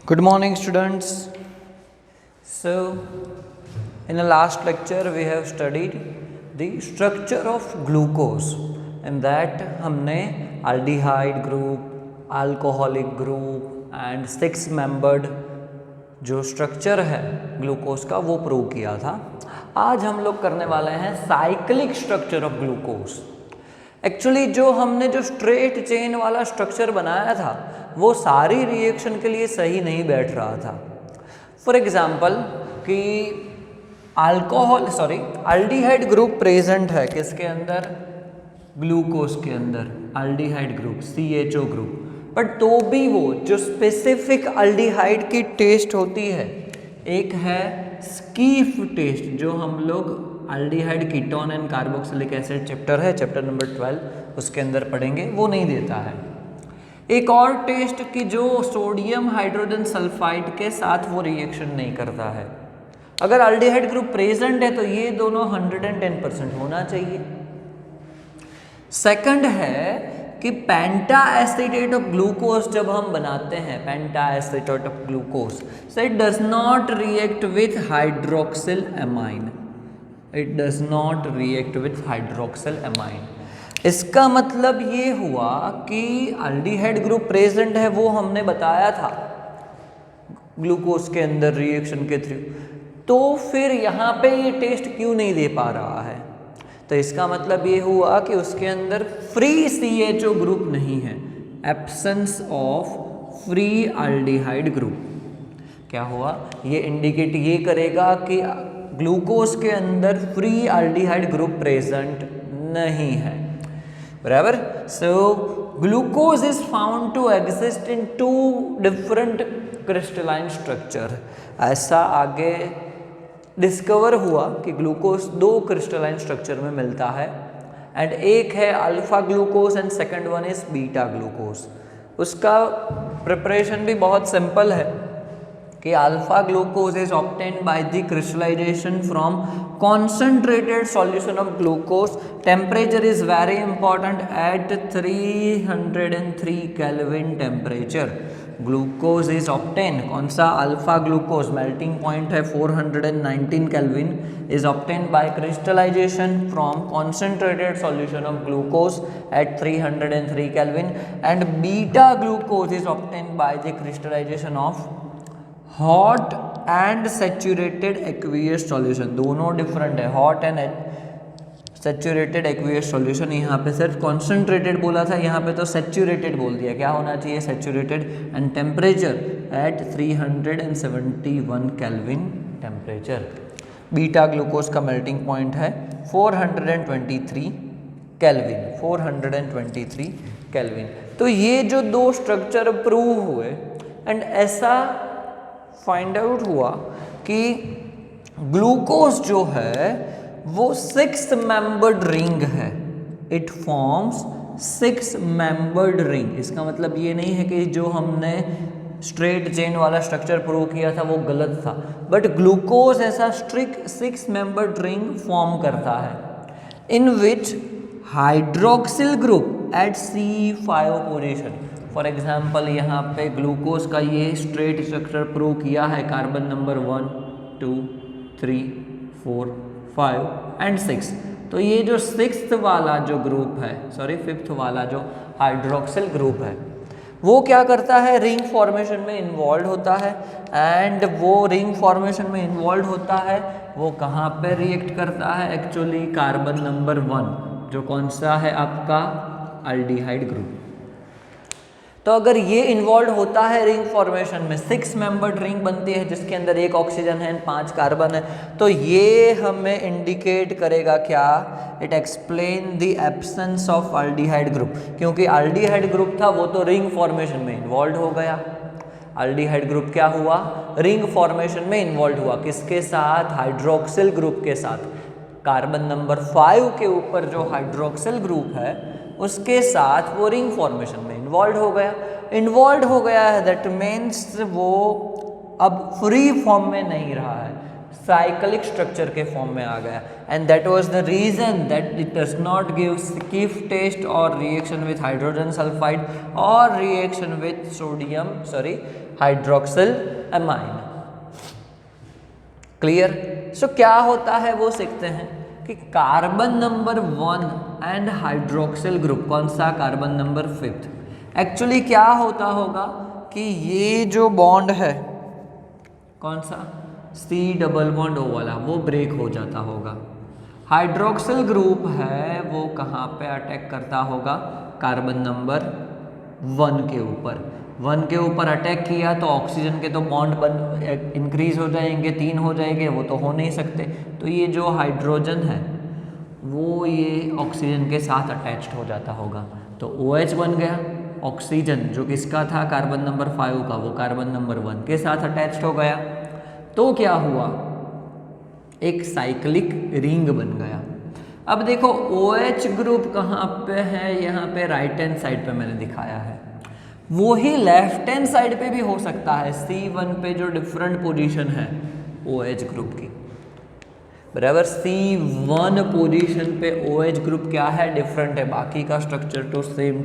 Good morning, students. So, in the last lecture, we have studied the structure of glucose. In that, हमने aldehyde group, alcoholic group and six-membered जो structure है glucose का वो prove किया था। आज हम लोग करने वाले हैं cyclic structure of glucose. Actually जो हमने जो स्ट्रेट चेन वाला स्ट्रक्चर बनाया था वो सारी रिएक्शन के लिए सही नहीं बैठ रहा था। फॉर एग्जांपल कि अल्डिहाइड ग्रुप प्रेजेंट है किसके अंदर, ग्लूकोज के अंदर aldehyde group CHO group, but तो भी वो जो स्पेसिफिक अल्डिहाइड की टेस्ट होती है, एक है स्कीफ टेस्ट जो हम लोग aldehyde ketone and carboxylic acid chapter है, चैप्टर नंबर 12 उसके अंदर पढ़ेंगे, वो नहीं देता है। एक और टेस्ट की जो सोडियम हाइड्रोजन सल्फाइड के साथ वो रिएक्शन नहीं करता है। अगर अल्डिहाइड ग्रुप प्रेजेंट है तो ये दोनों 110% होना चाहिए। सेकंड है कि पेंटा एसिटेट ऑफ ग्लूकोज जब हम बनाते हैं, penta acetate of glucose, so it does not react with hydroxyl amine, it does not react with hydroxyl amine. इसका मतलब ये हुआ कि अल्डिहाइड ग्रुप प्रेजेंट है, वो हमने बताया था ग्लूकोज के अंदर रिएक्शन के थ्रू, तो फिर यहाँ पे ये टेस्ट क्यों नहीं दे पा रहा है? तो इसका मतलब ये हुआ कि उसके अंदर फ्री CHO ग्रुप नहीं है, absence of free aldehyde group. क्या हुआ? ये इंडिकेट ये करेगा कि ग्लूकोज के अंदर फ्री अल्डिहाइड ग्रुप प्रेजेंट नहीं है, बराबर। So glucose is found to exist in 2 different crystalline structure. ऐसा आगे डिस्कवर हुआ कि ग्लूकोज 2 क्रिस्टलाइन स्ट्रक्चर में मिलता है, एंड एक है alpha glucose and second one is beta glucose. उसका प्रिपरेशन भी बहुत सिंपल है कि alpha glucose is obtained by the crystallisation from concentrated solution of glucose. Temperature is very important at 303 Kelvin temperature. Glucose is obtain, कौन सा? Alpha glucose, melting point है 419 kelvin, is obtain by crystallisation from concentrated solution of glucose at 303 kelvin, and beta glucose is obtain by the crystallisation of hot and saturated aqueous solution. दोनों different है, hot and saturated aqueous solution. यहाँ पे सिर्फ concentrated बोला था, यहाँ पे तो सैचुरेटेड बोल दिया। क्या होना चाहिए? Saturated, and temperature at 371 kelvin temperature. Beta glucose का मेल्टिंग पॉइंट है 423 केल्विन, 423 केल्विन। तो ये जो 2 स्ट्रक्चर प्रूव हुए, एंड ऐसा फाइंड आउट हुआ कि ग्लूकोज जो है वो 6 मेंबर्ड रिंग है, इट फॉर्म्स 6 मेंबर्ड रिंग। इसका मतलब ये नहीं है कि जो हमने स्ट्रेट चेन वाला स्ट्रक्चर प्रूव किया था वो गलत था, बट ग्लूकोज ऐसा स्ट्रिक्ट 6 मेंबर्ड रिंग फॉर्म करता है, in which hydroxyl group at C5 position. For example यहाँ पे ग्लूकोज का ये स्ट्रेट स्ट्रक्चर प्रूव किया है, कार्बन नंबर 1 2 3 4 5 एंड 6। तो ये जो 6th वाला जो ग्रुप है, 5th वाला जो हाइड्रोक्सिल ग्रुप है, वो क्या करता है? रिंग फॉर्मेशन में इन्वॉल्व होता है, एंड वो रिंग फॉर्मेशन में इन्वॉल्व होता है वो कहाँ पे रिएक्ट करता है? एक्चुअली कार्बन नंबर 1, जो कौन सा है आपका? Aldehyde group. तो अगर ये इन्वॉल्व होता है रिंग फॉर्मेशन में, 6 मेंबर्ड रिंग बनती है जिसके अंदर 1 ऑक्सीजन है, 5 कार्बन है, तो ये हमें इंडिकेट करेगा क्या? It explain the absence of aldehyde group, क्योंकि अल्डिहाइड ग्रुप था वो तो रिंग फॉर्मेशन में इन्वॉल्व हो गया। अल्डिहाइड ग्रुप क्या हुआ? रिंग फॉर्मेशन में इन्वॉल्व हुआ, किसके साथ? हाइड्रोक्सिल ग्रुप के साथ। कार्बन नंबर 5 के ऊपर जो हाइड्रोक्सिल ग्रुप है उसके साथ वो रिंग फॉर्मेशन में इन्वॉल्व हो गया है, दैट मीन्स वो अब फ्री फॉर्म में नहीं रहा है, साइक्लिक स्ट्रक्चर के फॉर्म में आ गया, and that was the reason that it does not give Schiff test और रिएक्शन विथ हाइड्रोजन सल्फाइड और reaction with hydroxyl amine. Clear? So क्या होता है वो सीखते हैं कि carbon number 1 and hydroxyl group, कौन सा? Carbon number 5। एक्चुअली क्या होता होगा कि ये जो बॉन्ड है, कौन सा? C डबल बॉन्ड O वाला, वो ब्रेक हो जाता होगा। हाइड्रोक्सिल ग्रुप है वो कहाँ पे अटैक करता होगा? कार्बन नंबर 1 के ऊपर। 1 के ऊपर अटैक किया तो ऑक्सीजन के तो बॉन्ड इंक्रीज हो जाएंगे, 3 हो जाएंगे, वो तो हो नहीं सकते। तो ये जो हाइड्रोजन है वो ये ऑक्सीजन के साथ अटैच्ड हो जाता होगा, तो OH बन गया। ऑक्सीजन जो किसका था? कार्बन नंबर 5 का, वो कार्बन नंबर 1 के साथ अटैच्ड हो गया। तो क्या हुआ? एक साइक्लिक रिंग बन गया। अब देखो OH ग्रुप कहाँ पे है? यहाँ पे राइट हैंड साइड पे मैंने दिखाया है। वो ही लेफ्ट हैंड साइड पे भी हो सकता है, C1 पे जो डिफरेंट पोजीशन है OH ग्रुप की, बराबर। C1 पोजीशन पे OH ग्रुप क्या है? डिफरेंट है, बाकी का स्ट्रक्चर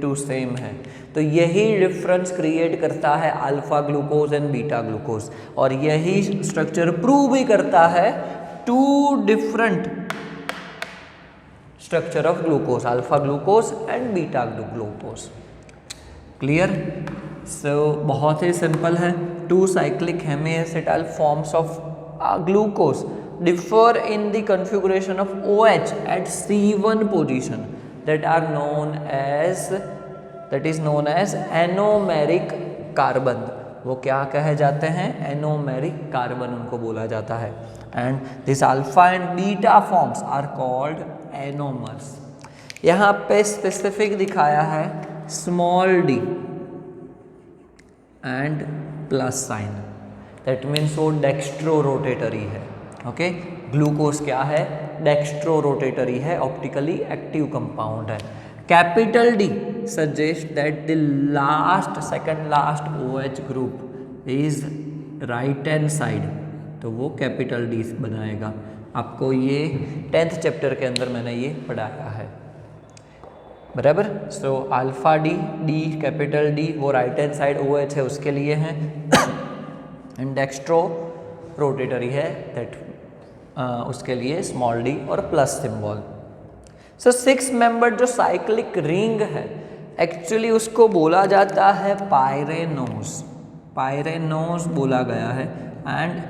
टू सेम है। तो यही डिफरेंस क्रिएट करता है alpha glucose and beta glucose, और यही स्ट्रक्चर प्रूव भी करता है 2 different structure of glucose, alpha glucose and beta glucose. Clear? So बहुत ही सिंपल है। 2 cyclic hemiacetal forms of glucose differ in the configuration of OH at C1 position that is known as anomeric carbon। वो क्या कहे जाते हैं? Anomeric carbon उनको बोला जाता है। And this alpha and beta forms are called anomers. यहाँ पे स्पेसिफिक दिखाया है small d and plus sign, that means वो डेक्स्ट्रो रोटेटरी है। ओके, ग्लूकोज क्या है? डेक्स्ट्रो रोटेटरी है, ऑप्टिकली एक्टिव कंपाउंड है। Capital D suggest that the second last OH group is right hand side, तो वो कैपिटल D बनाएगा। आपको ये 10th चैप्टर के अंदर मैंने ये पढ़ाया है, बराबर। So alpha D capital D वो राइट हैंड साइड OH है उसके लिए है, एंड डेक्स्ट्रो रोटेटरी है दैट उसके लिए स्मॉल d और प्लस सिंबल। सो 6 मेंबर जो साइक्लिक रिंग है, एक्चुअली उसको बोला जाता है पायरेनोस बोला गया है। एंड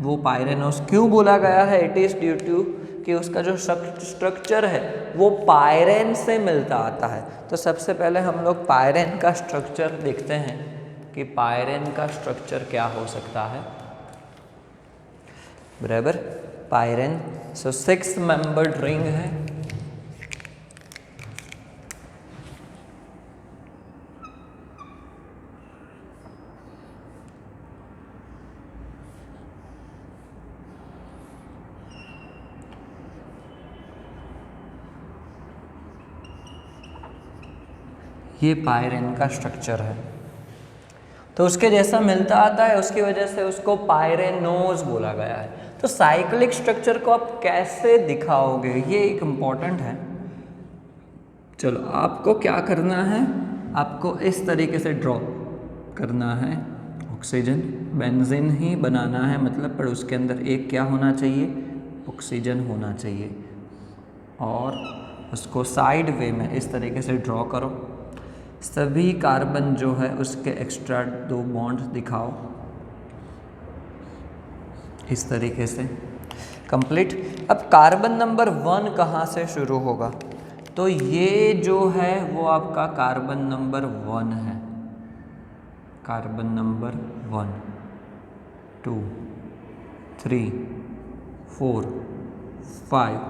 वो पायरेनोस क्यों बोला गया है? इट इज़ ड्यू टू कि उसका जो स्ट्रक्चर है वो पायरेन से मिलता आता है। तो सबसे पहले हम लोग पायरेन का स्ट्रक्चर देखते हैं कि पायरेन का स्ट्रक्चर क्या हो सकता है, बराबर। पायरेन, सो 6 मेंबर्ड रिंग है। ये पायरेन का स्ट्रक्चर है, तो उसके जैसा मिलता आता है, उसकी वजह से उसको पायरेनोस बोला गया है। तो साइक्लिक स्ट्रक्चर को आप कैसे दिखाओगे, ये एक इम्पॉर्टेंट है। चलो, आपको क्या करना है? आपको इस तरीके से ड्रॉ करना है। ऑक्सीजन बेंजीन ही बनाना है मतलब, पर उसके अंदर एक क्या होना चाहिए? ऑक्सीजन होना चाहिए, और उसको साइड वे में इस तरीके से ड्रॉ करो। सभी कार्बन जो है उसके एक्स्ट्रा 2 बॉन्ड दिखाओ इस तरीके से, कंप्लीट। अब कार्बन नंबर 1 कहाँ से शुरू होगा? तो ये जो है वो आपका कार्बन नंबर 1 है। कार्बन नंबर 1, 2, 3, 4, 5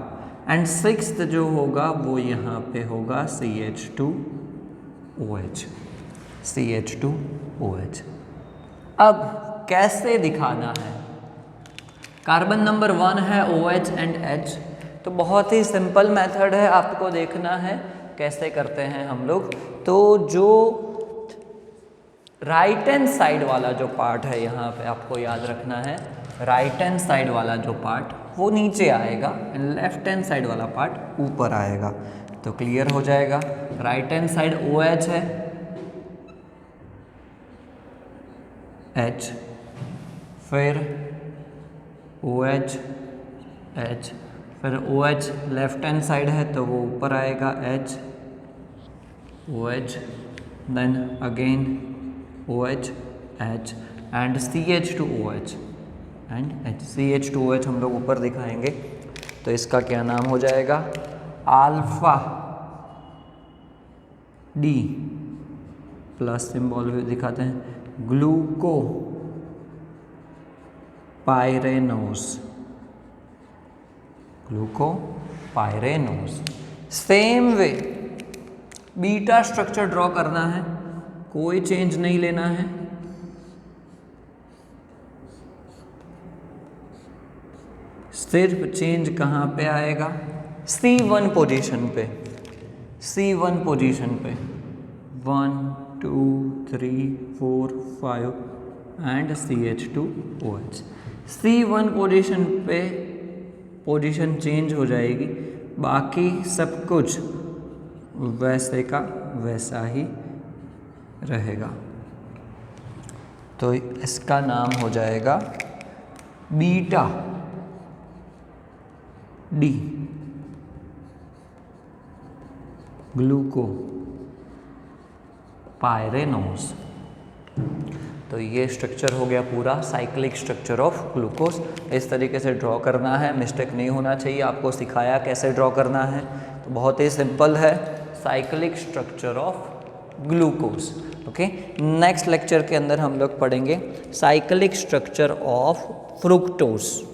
एंड 6th जो होगा वो यहाँ पे होगा CH2OH। अब कैसे दिखाना है? कार्बन नंबर 1 है OH एंड H, तो बहुत ही सिंपल मेथड है, आपको देखना है कैसे करते हैं हम लोग। तो जो राइट हैंड साइड वाला जो पार्ट है यहाँ पे आपको याद रखना है राइट हैंड साइड वाला जो पार्ट वो नीचे आएगा एंड लेफ्ट हैंड साइड वाला पार्ट ऊपर आएगा। तो क्लियर हो जाएगा, राइट हैंड साइड OH है, H, फिर OH, H, फिर OH लेफ्ट हैंड साइड है तो वो ऊपर आएगा H, OH, then again OH, H and CH2OH and H, CH2OH हम लोग ऊपर दिखाएंगे। तो इसका क्या नाम हो जाएगा, अल्फा D प्लस सिंबल भी दिखाते हैं, glucopyranose, glucopyranose. Same way beta structure draw करना है, कोई चेंज नहीं लेना है। सिर्फ चेंज कहाँ पे आएगा, C1 पोजीशन पे, C1 पोजीशन पे 1 2 3 4 5 एंड CH2OH। C1 पोजीशन पे पोजीशन चेंज हो जाएगी, बाकी सब कुछ वैसे का वैसा ही रहेगा। तो इसका नाम हो जाएगा बीटा D, ग्लूको पायरेनोस। तो ये स्ट्रक्चर हो गया पूरा साइक्लिक स्ट्रक्चर ऑफ ग्लूकोज। इस तरीके से ड्रॉ करना है, मिस्टेक नहीं होना चाहिए। आपको सिखाया कैसे ड्रॉ करना है, तो बहुत ही सिंपल है, cyclic structure of glucose. Okay, next lecture के अंदर हम लोग पढ़ेंगे साइक्लिक स्ट्रक्चर ऑफ फ्रुक्टोज।